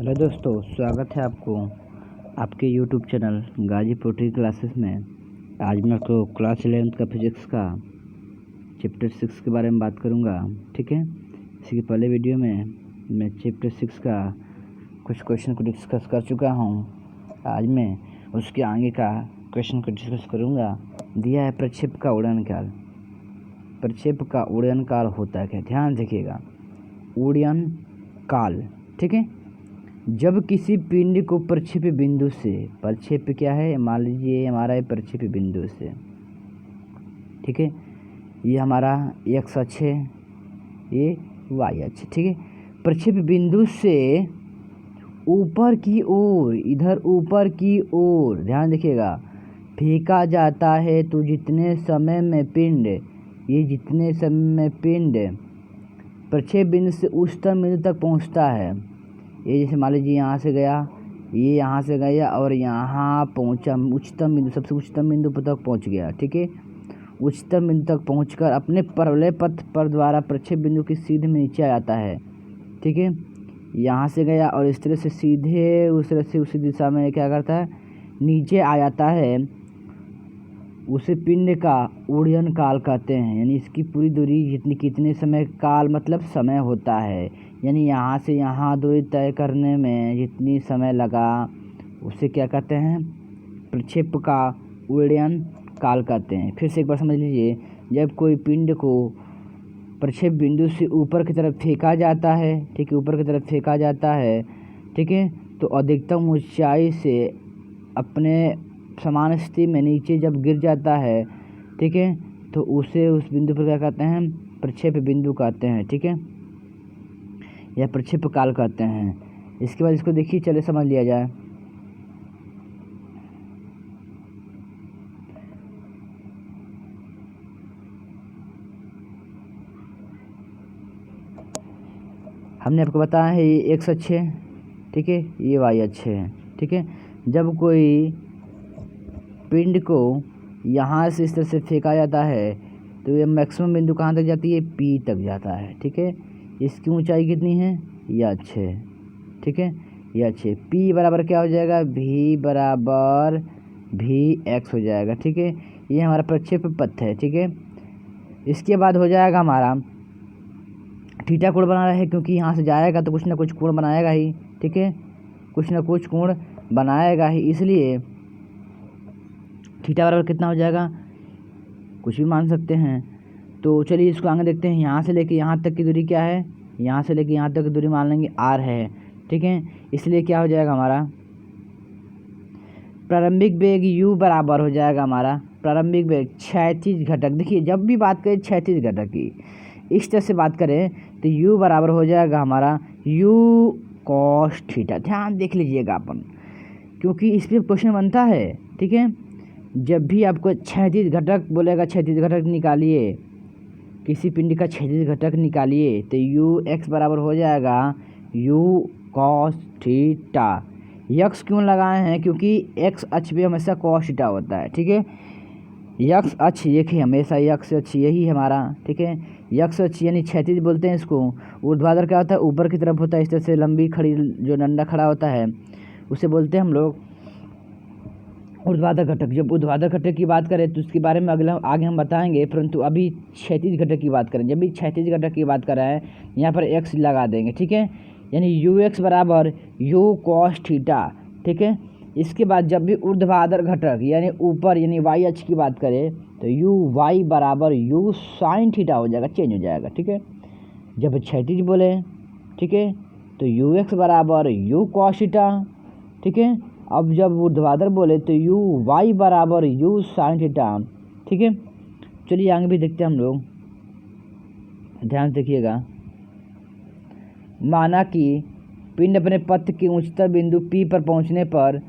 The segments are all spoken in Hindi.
हेलो दोस्तों, स्वागत है आपको आपके यूट्यूब चैनल गाजीपुर क्लासेस में। आज मैं आपको क्लास 11th का फिजिक्स का चैप्टर 6 के बारे में बात करूंगा। ठीक है, इसी के पहले वीडियो में मैं चैप्टर 6 का कुछ क्वेश्चन को डिस्कस कर चुका हूं। आज मैं उसके आगे का क्वेश्चन को डिस्कस करूंगा। दिया है प्रक्षेप का उड़न काल। प्रक्षेप का उड़न काल होता है क्या? ध्यान देखिएगा, उड़न काल। ठीक है, जब किसी पिंड को प्रक्षेप बिंदु से, प्रक्षेप क्या है, मान लीजिए हमारा है प्रक्षेप बिंदु से। ठीक है, ये हमारा एक्स अक्ष है, ये वाई अक्ष। ठीक है, प्रक्षेप बिंदु से ऊपर की ओर, इधर ऊपर की ओर ध्यान देखिएगा, फेंका जाता है तो जितने समय में पिंड, ये जितने समय में पिंड प्रक्षेप बिंदु से उच्चतम बिंदु तक पहुंचता है। ये जैसे मान लीजिए यहाँ से गया, ये यहाँ से गया और यहाँ पहुँचा उच्चतम बिंदु, सबसे उच्चतम बिंदु तक पहुँच गया। ठीक है, उच्चतम बिंदु तक पहुँचकर अपने परवलय पथ पर द्वारा प्रक्षेप बिंदु की सीधे में नीचे आ जाता है। ठीक है, यहाँ से गया और इस तरह से सीधे उस तरह से उसी दिशा में क्या करता है, नीचे आ जाता है। उसे पिंड का उड़न काल कहते हैं। यानी इसकी पूरी दूरी जितनी, कितने समय, काल मतलब समय होता है, यानी यहाँ से यहाँ दूरी तय करने में जितनी समय लगा उसे क्या कहते हैं, प्रक्षेप का उड़न काल कहते हैं। फिर से एक बार समझ लीजिए, जब कोई पिंड को प्रक्षेप बिंदु से ऊपर की तरफ फेंका जाता है, ठीक है, ऊपर की तरफ फेंका जाता है, ठीक है, तो अधिकतम ऊंचाई से अपने समान स्थिति में नीचे जब गिर जाता है, ठीक है, तो उसे उस बिंदु पर क्या कहते हैं, प्रक्षेप बिंदु कहते हैं। ठीक है, या प्रक्षेप काल कहते हैं। इसके बाद इसको देखिए, चले समझ लिया जाए। हमने आपको बताया है ये एक्स अक्ष है, ठीक है, ये वाई अक्ष है। ठीक है, जब कोई पिंड को यहाँ से इस तरह से फेंका जाता है तो ये मैक्सिमम बिंदु कहाँ तक जाती है, पी तक जाता है। ठीक है, इसकी ऊंचाई कितनी है, यह अच्छे है। ठीक है, यह अच्छे, पी बराबर क्या हो जाएगा, भी बराबर भी एक्स हो जाएगा। ठीक है, ये हमारा प्रक्षेप पथ है। ठीक है, इसके बाद हो जाएगा हमारा थीटा कोण बना रहा है, क्योंकि यहाँ से जाएगा तो कुछ ना कुछ कोण बनाएगा ही। ठीक है, कुछ ना कुछ कोण बनाएगा ही, इसलिए थीटा बराबर कितना हो जाएगा, कुछ भी मान सकते हैं। तो चलिए इसको आगे देखते हैं। यहाँ से लेके यहाँ तक की दूरी क्या है, यहाँ से लेके यहाँ तक की दूरी मान लेंगे आर है। ठीक है, इसलिए क्या हो जाएगा हमारा प्रारंभिक वेग u बराबर हो जाएगा हमारा प्रारंभिक वेग क्षैतिज घटक। देखिए, जब भी बात करें क्षैतिज घटक की, इस तरह से बात करें तो u बराबर हो जाएगा हमारा u cos थीटा। ध्यान देख लीजिएगा अपन, क्योंकि इस पर क्वेश्चन बनता है। ठीक है, जब भी आपको क्षैतिज घटक बोलेगा, क्षैतिज घटक निकालिए, किसी पिंड का क्षैतिज घटक निकालिए, तो यू एक्स बराबर हो जाएगा यू कॉस थीटा। यक्स क्यों लगाए हैं, क्योंकि एक्स अक्ष पे हमेशा कॉस थीटा होता है। ठीक है, यक्स अक्ष देखिए, हमेशा यक्स अक्ष यही हमारा। ठीक है, यक्स अक्ष यानी क्षैतिज बोलते हैं इसको। ऊर्ध्वाधर क्या होता है, ऊपर की तरफ होता है, इस तरह से लंबी खड़ी जो डंडा खड़ा होता है उसे बोलते हैं हम लोग ऊर्ध्वाधर घटक। जब ऊर्ध्वाधर घटक की बात करें तो उसके बारे में आगे हम बताएंगे, परंतु अभी क्षैतिज घटक की बात करें। जब भी क्षैतिज घटक की बात कर रहे हैं, यहाँ पर एक्स लगा देंगे। ठीक है, यानी यू एक्स बराबर यू कॉस थीटा। ठीक है, इसके बाद जब भी ऊर्ध्वाधर घटक यानी ऊपर यानी वाई अक्ष की बात करें तो यू वाई बराबर यू साइन थीटा हो जाएगा, चेंज हो जाएगा। ठीक है, जब क्षैतिज बोले, ठीक है, तो यू एक्स बराबर यू कॉस थीटा। ठीक है, अब जब ऊर्ध्वाधर बोले तो यू वाई बराबर यू साइन थीटा। ठीक है, चलिए आगे भी देखते हैं हम लोग, ध्यान देखिएगा। माना कि पिंड अपने पथ के उच्चतम बिंदु P पर पहुंचने पर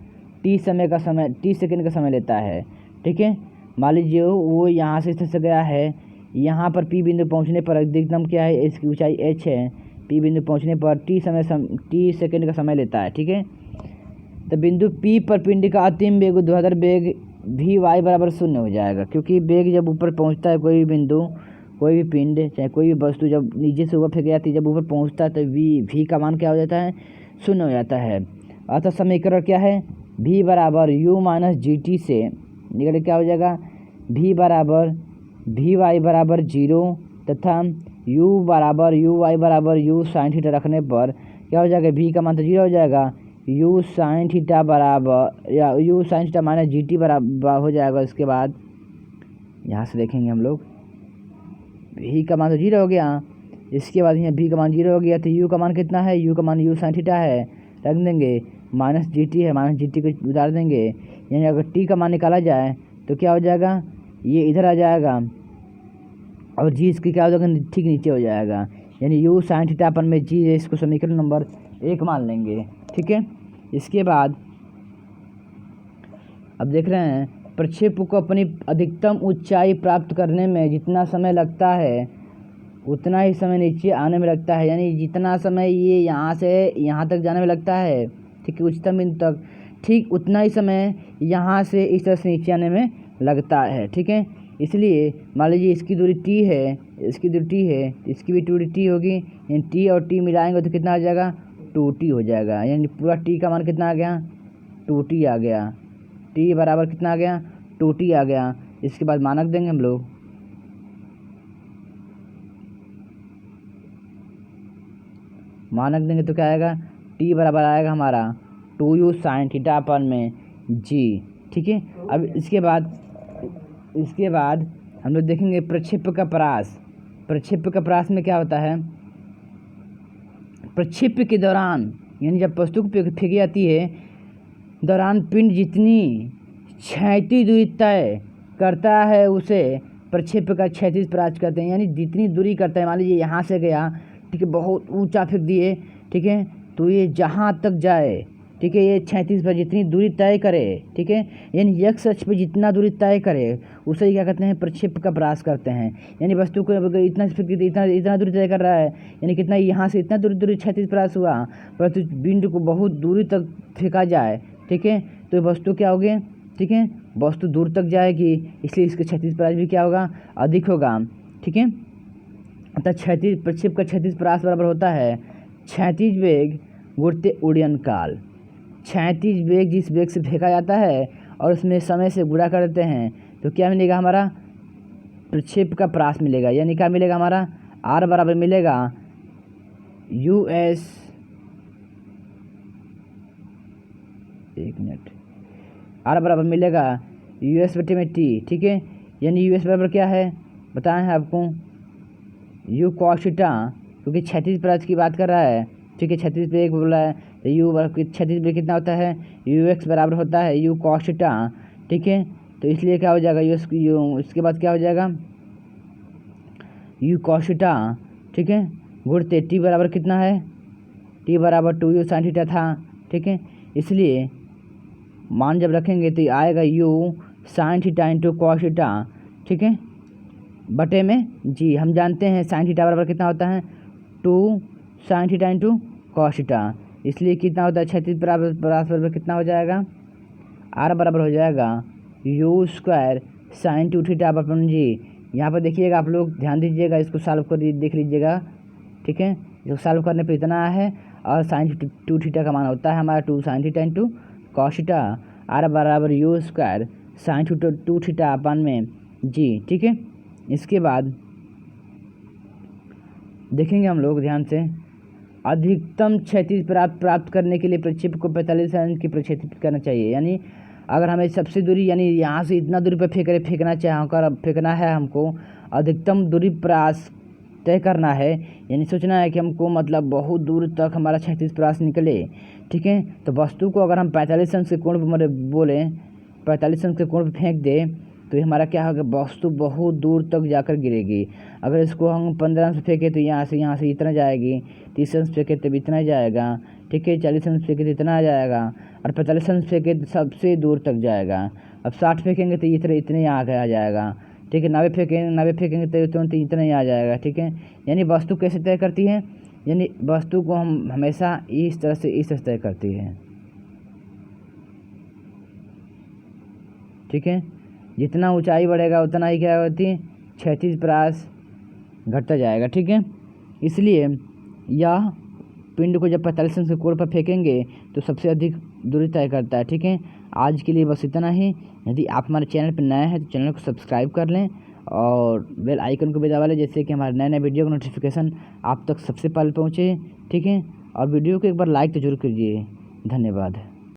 t सेकंड का समय लेता है। ठीक है, मान लीजिए वो यहाँ से इस तरह से गया है, यहाँ पर P बिंदु पहुंचने पर अधिकतम क्या है, इसकी ऊंचाई h है। P बिंदु पहुंचने पर t सेकंड का समय लेता है। ठीक है, तो बिंदु P पर पिंड का अंतिम वेग ऊर्ध्वाधर वेग भी y बराबर 0 हो जाएगा, क्योंकि वेग जब ऊपर पहुंचता है, कोई भी बिंदु, कोई भी पिंड, चाहे कोई भी वस्तु जब नीचे से ऊपर फेंक जाती है, जब ऊपर पहुंचता है तो वी का मान क्या हो जाता है, शून्य हो जाता है। अतः समीकरण क्या है, v बराबर u माइनस जी टी से निकल क्या हो जाएगा, v बराबर वी वाई बराबर 0 तथा u बराबर यू वाई बराबर u साइन थीटा रखने पर क्या हो जाएगा, v का मान तो 0 हो जाएगा, u साइन थीटा बराबर या u sine theta minus G T बराबर हो जाएगा। इसके बाद यहाँ से देखेंगे हम लोग, v का मान तो 0 हो गया, इसके बाद यहाँ v का मान 0 हो गया, तो u का मान कितना है, u का मान u साइन थीटा है, रख देंगे, माइनस जी टी है, माइनस जी टी को उतार देंगे, यानी अगर t का मान निकाला जाए तो क्या हो जाएगा, ये इधर आ जाएगा और जी इसकी क्या हो जाएगा, ठीक नीचे हो जाएगा, यानी u साइन थीटा अपन में जी है, इसको समीकरण नंबर 1 मान लेंगे। ठीक है, इसके बाद अब देख रहे हैं, प्रक्षेप को अपनी अधिकतम ऊंचाई प्राप्त करने में जितना समय लगता है उतना ही समय नीचे आने में लगता है, यानी जितना समय ये यहाँ से यहाँ तक जाने में लगता है, ठीक है, उच्चतम बिंदु तक, ठीक उतना ही समय यहाँ से इस तरह से नीचे आने में लगता है। ठीक है, इसलिए मान लीजिए इसकी दूरी t है, इसकी दूरी t है, इसकी भी दूरी t होगी, यानी t और t मिलाएंगे तो कितना आ जाएगा, 2t हो जाएगा, यानी पूरा t का मान कितना आ गया, 2t आ गया, t बराबर कितना आ गया, 2t आ गया। इसके बाद मानक देंगे हम लोग, मानक देंगे तो क्या आएगा, t बराबर आएगा हमारा 2u साइन थीटा अपन में g। ठीक है, अब इसके बाद हम लोग देखेंगे प्रक्षेप का परास। प्रक्षेप का परास में क्या होता है, प्रक्षेप के दौरान यानी जब वस्तु को फेंकी जाती है दौरान पिंड जितनी क्षैतिज दूरी तय करता है उसे प्रक्षेप का क्षैतिज परास कहते हैं, यानी जितनी दूरी करता है, मान लीजिए यहाँ से गया, ठीक है, बहुत ऊंचा फेंक दिए, ठीक है, तो ये जहाँ तक जाए, ठीक है, ये 36 पर जितनी दूरी तय करे, ठीक है, यानी x अक्ष पर जितना दूरी तय करे उसे क्या कहते हैं, प्रक्षेप का परास करते हैं। यानी वस्तु को अगर इतना इतना दूरी तय कर रहा है, यानी कितना, यहाँ से इतना दूरी 36 परास हुआ, परंतु बिंदु को बहुत दूरी तक फेंका जाए, ठीक है, तो वस्तु क्या होगी, ठीक है, वस्तु दूर तक जाएगी, इसलिए इसके 36 परास भी क्या होगा, अधिक होगा। ठीक है, अतः क्षैतिज प्रक्षेप का क्षैतिज परास बराबर होता है क्षैतिज वेग गुणित उड्डयन काल। क्षैतिज वेग जिस वेग से फेंका जाता है और उसमें समय से गुणा कर देते हैं तो क्या मिलेगा, हमारा प्रक्षेप का परास मिलेगा, यानी क्या मिलेगा, हमारा r बराबर मिलेगा US, एक मिनट, r बराबर मिलेगा US बटे में t। ठीक है, यानी US बराबर क्या है बताए हैं आपको, u cos थीटा, क्योंकि क्षैतिज परास की बात कर रहा है, ठीक है, 36 पे एक बोला है तो u 36 पे कितना होता है, ux बराबर होता है u cos थीटा। ठीक है, तो इसलिए क्या हो जाएगा, इसके बाद क्या हो जाएगा, u cos थीटा, ठीक है, गुणित t बराबर कितना है, t बराबर 2u sin थीटा था। ठीक है, इसलिए मान जब रखेंगे तो आएगा u sin theta into cos theta, ठीक है, बटे में जी। हम जानते हैं साइन थीटा बराबर कितना होता है, 2 sin theta into cos theta, इसलिए कितना होता है, 36 बराबर कितना हो जाएगा, r बराबर हो जाएगा u स्क्वायर साइन 2 थीटा अपन जी। यहाँ पर देखिएगा, आप लोग ध्यान दीजिएगा, इसको सॉल्व कर देख लीजिएगा। ठीक है, इसको सॉल्व करने पे इतना है, और साइन 2 थीटा का मान होता है हमारा 2 sin theta into cos theta, r बराबर u स्क्वायर साइन 2 थीटा अपन में जी। ठीक है, इसके बाद देखेंगे हम लोग ध्यान से, अधिकतम क्षैतिज प्राप्त करने के लिए प्रक्षेप को 45 अंश की प्रक्षेपित करना चाहिए, यानी अगर हमें सबसे दूरी यानी यहाँ से इतना दूरी पर फेंकना है हमको, अधिकतम दूरी परास तय करना है, यानी सोचना है कि हमको मतलब बहुत दूर तक हमारा क्षैतिज परास निकले। ठीक है, तो वस्तु को अगर हम 45 अंश के कोण पर बोलें, 45 अंश के कोण पर फेंक दे तो हमारा क्या होगा, वस्तु बहुत दूर तक जाकर गिरेगी। अगर इसको हम 15 अंश फेंके तो यहाँ से इतना जाएगी, 30 अंश फेंके तो इतना जाएगा, ठीक है, 40 अंश फेंके तो इतना आ जाएगा, और 45 अंश फेंके तो सबसे दूर तक जाएगा। अब 60 फेंकेंगे तो इतने आगे आ जाएगा, ठीक है, 90 फेंकेंगे तो तुरंत इतना ही आ जाएगा। ठीक है, यानी वस्तु कैसे तय करती है, यानी वस्तु को हम हमेशा इस तरह से तय करती है। ठीक है, जितना ऊंचाई बढ़ेगा उतना ही क्या होती है, क्षैतिज परास घटता जाएगा। ठीक है, इसलिए यह पिंड को जब 45 अंश के कोण पर फेंकेंगे तो सबसे अधिक दूरी तय करता है। ठीक है, आज के लिए बस इतना ही। यदि आप हमारे चैनल पर नए हैं तो चैनल को सब्सक्राइब कर लें और बेल आइकन को भी दबा लें, जैसे कि हमारे नए नए वीडियो का नोटिफिकेशन आप तक सबसे पहले पहुँचे। ठीक है, और वीडियो को एक बार लाइक तो जरूर कीजिए। धन्यवाद।